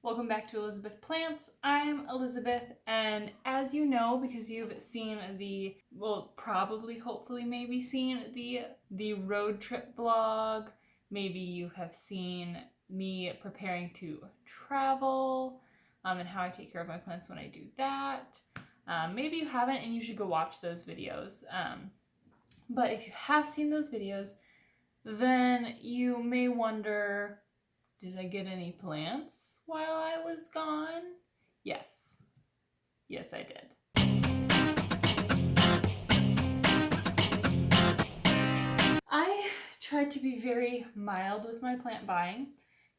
Welcome back to Elizabeth Plants. I'm Elizabeth, and as you know, because you've seen probably, hopefully, maybe seen the road trip vlog, maybe you have seen me preparing to travel, and how I take care of my plants when I do that. Maybe you haven't, and you should go watch those videos. But if you have seen those videos, then you may wonder, did I get any plants while I was gone? Yes. Yes, I did. I tried to be very mild with my plant buying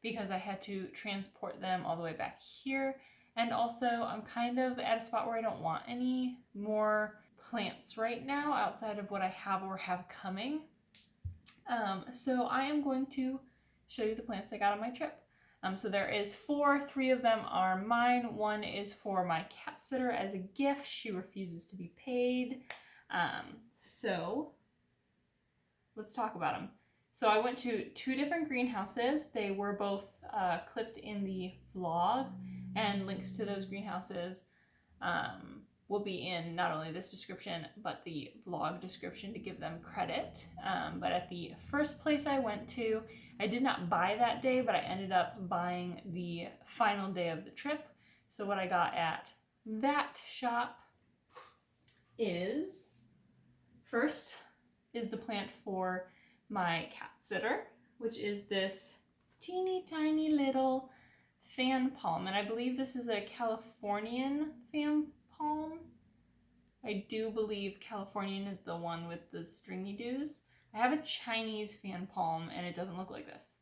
because I had to transport them all the way back here. And also, I'm kind of at a spot where I don't want any more plants right now outside of what I have or have coming. So I am going to show you the plants I got on my trip. So there is 4, 3 of them are mine. 1 is for my cat sitter as a gift. She refuses to be paid. So let's talk about them. So I went to 2 different greenhouses. They were both clipped in the vlog, and links to those greenhouses will be in not only this description, but the vlog description to give them credit. But at the first place I went to, I did not buy that day, but I ended up buying the final day of the trip. So what I got at that shop is, first is the plant for my cat sitter, which is this teeny tiny little fan palm. And I believe this is a Californian fan palm. I do believe Californian is the one with the stringy dews. I have a Chinese fan palm and it doesn't look like this.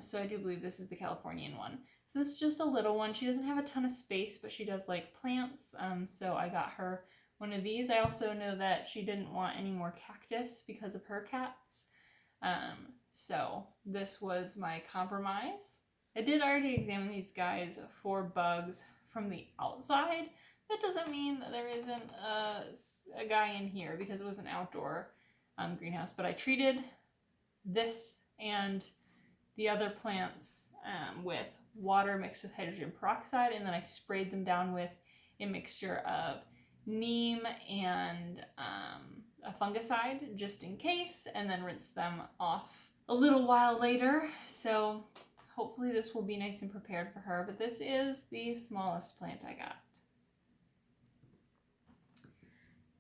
So I do believe this is the Californian one. So this is just a little one. She doesn't have a ton of space, but she does like plants. So I got her one of these. I also know that she didn't want any more cactus because of her cats. So this was my compromise. I did already examine these guys for bugs from the outside. That doesn't mean that there isn't a guy in here because it was an outdoor greenhouse, but I treated this and the other plants with water mixed with hydrogen peroxide, and then I sprayed them down with a mixture of neem and a fungicide just in case, and then rinsed them off a little while later. So hopefully this will be nice and prepared for her, but this is the smallest plant I got.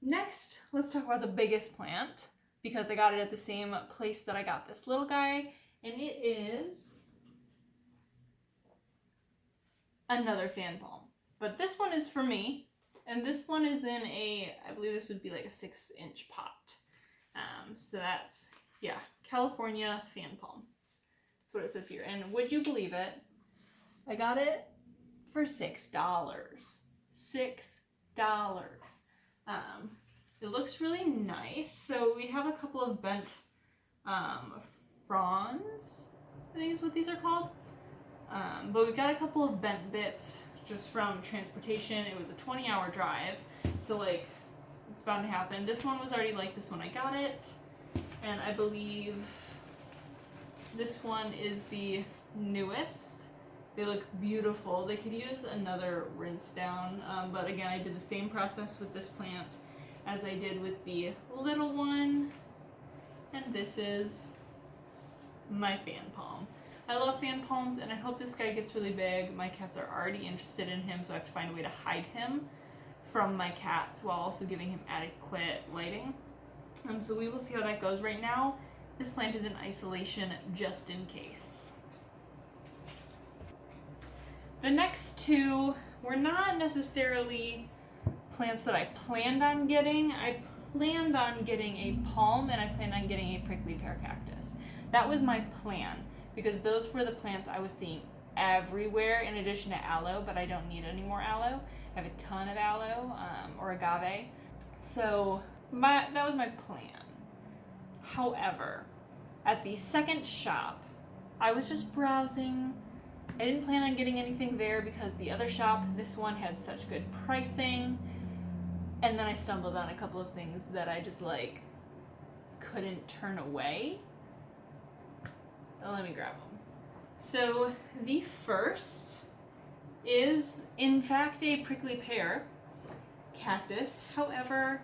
Next, let's talk about the biggest plant, because I got it at the same place that I got this little guy, and it is another fan palm. But this one is for me, and this one is in I believe this would be like a 6-inch pot. So that's, yeah, California fan palm. That's what it says here. And would you believe it? I got it for $6. $6. It looks really nice. So we have a couple of bent fronds, I think is what these are called. But we've got a couple of bent bits just from transportation. It was a 20-hour drive, so like it's bound to happen. This one was already like this when I got it, and I believe this one is the newest. They look beautiful. They could use another rinse down, but again, I did the same process with this plant as I did with the little one. And this is my fan palm. I love fan palms, and I hope this guy gets really big. My cats are already interested in him, so I have to find a way to hide him from my cats while also giving him adequate lighting. So we will see how that goes. Right now, this plant is in isolation just in case. The next 2 were not necessarily plants that I planned on getting. I planned on getting a palm, and I planned on getting a prickly pear cactus. That was my plan, because those were the plants I was seeing everywhere in addition to aloe, but I don't need any more aloe. I have a ton of aloe, or agave. So that was my plan. However, at the second shop, I was just browsing. I didn't plan on getting anything there because the other shop, this one, had such good pricing. And then I stumbled on a couple of things that I just like couldn't turn away. Let me grab them. So the first is in fact a prickly pear cactus. However,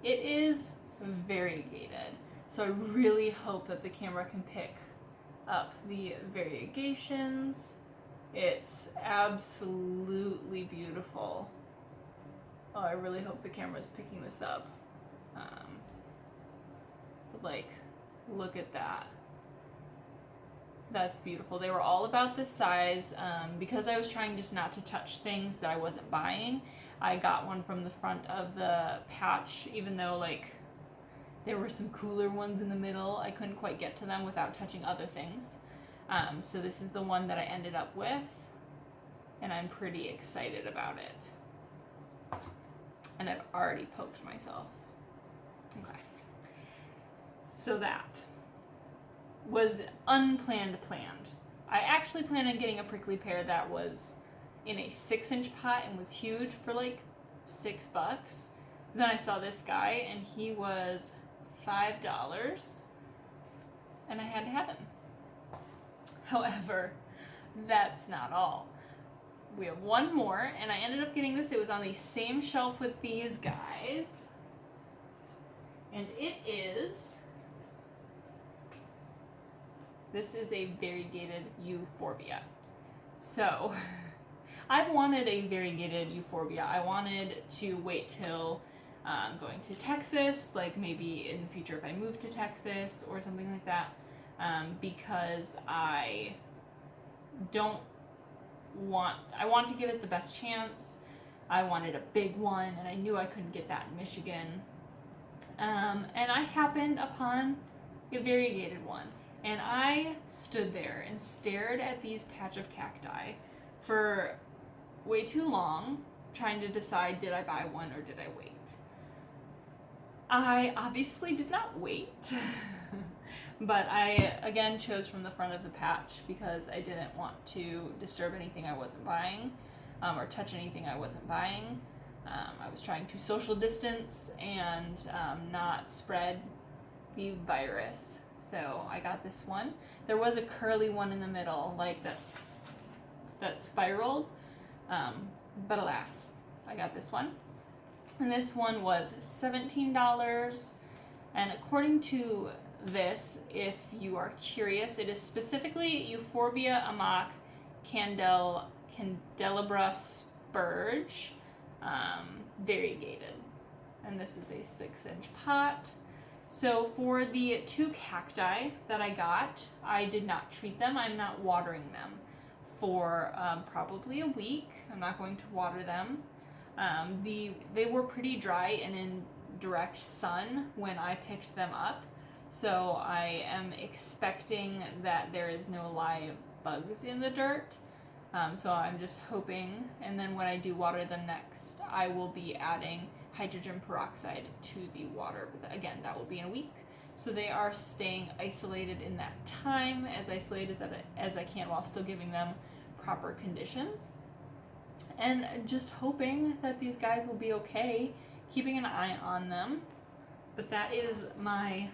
it is variegated. So I really hope that the camera can pick up the variegations. It's absolutely beautiful. Oh, I really hope the camera's picking this up. But like, look at that. That's beautiful. They were all about this size. Because I was trying just not to touch things that I wasn't buying, I got one from the front of the patch, even though like there were some cooler ones in the middle. I couldn't quite get to them without touching other things. So this is the one that I ended up with, and I'm pretty excited about it. And I've already poked myself. Okay. So that was unplanned planned. I actually planned on getting a prickly pear that was in a 6-inch pot and was huge for like $6. Then I saw this guy and he was $5 and I had to have him. However, that's not all. We have one more, and I ended up getting this. It was on the same shelf with these guys. And this is a variegated Euphorbia. So, I've wanted a variegated Euphorbia. I wanted to wait till going to Texas, like maybe in the future if I move to Texas or something like that, because I want to give it the best chance. I wanted a big one, and I knew I couldn't get that in Michigan. And I happened upon a variegated one, and I stood there and stared at these patch of cacti for way too long, trying to decide, did I buy one or did I wait? I obviously did not wait. But I, again, chose from the front of the patch because I didn't want to disturb anything I wasn't buying, or touch anything I wasn't buying. I was trying to social distance and not spread the virus. So I got this one. There was a curly one in the middle, like that spiraled, but alas, I got this one. And this one was $17, and according to this, if you are curious, it is specifically Euphorbia amok candelabra spurge, variegated, and this is a 6-inch pot. So for the 2 cacti that I got, I did not treat them. I'm not watering them for probably a week. I'm not going to water them. They were pretty dry and in direct sun when I picked them up. So I am expecting that there is no live bugs in the dirt. So I'm just hoping, and then when I do water them next, I will be adding hydrogen peroxide to the water. But again, that will be in a week. So they are staying isolated in that time, as isolated as I can, while still giving them proper conditions. And just hoping that these guys will be okay, keeping an eye on them. But that is my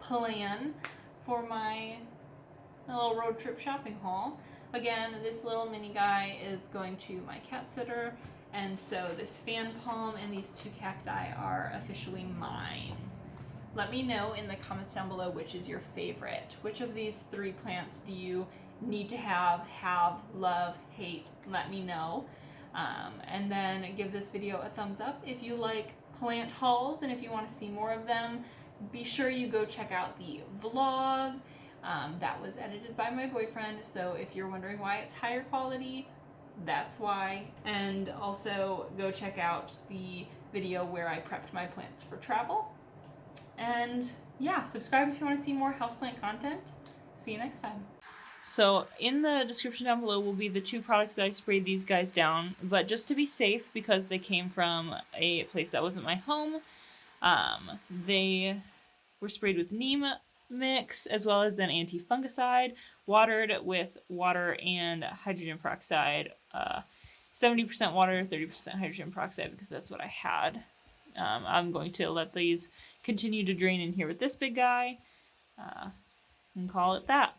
plan for my little road trip shopping haul. Again, this little mini guy is going to my cat sitter, and so this fan palm and these 2 cacti are officially mine. Let me know in the comments down below which is your favorite. Which of these 3 plants do you need to have, love, hate? Let me know. And then give this video a thumbs up if you like plant hauls, and if you want to see more of them, be sure you go check out the vlog. That was edited by my boyfriend, so if you're wondering why it's higher quality, that's why. And also go check out the video where I prepped my plants for travel. And yeah, subscribe if you want to see more houseplant content. See you next time. So in the description down below will be the 2 products that I sprayed these guys down, but just to be safe, because they came from a place that wasn't my home, they were sprayed with neem mix as well as an anti-fungicide, watered with water and hydrogen peroxide, 70% water, 30% hydrogen peroxide, because that's what I had. I'm going to let these continue to drain in here with this big guy, and call it that.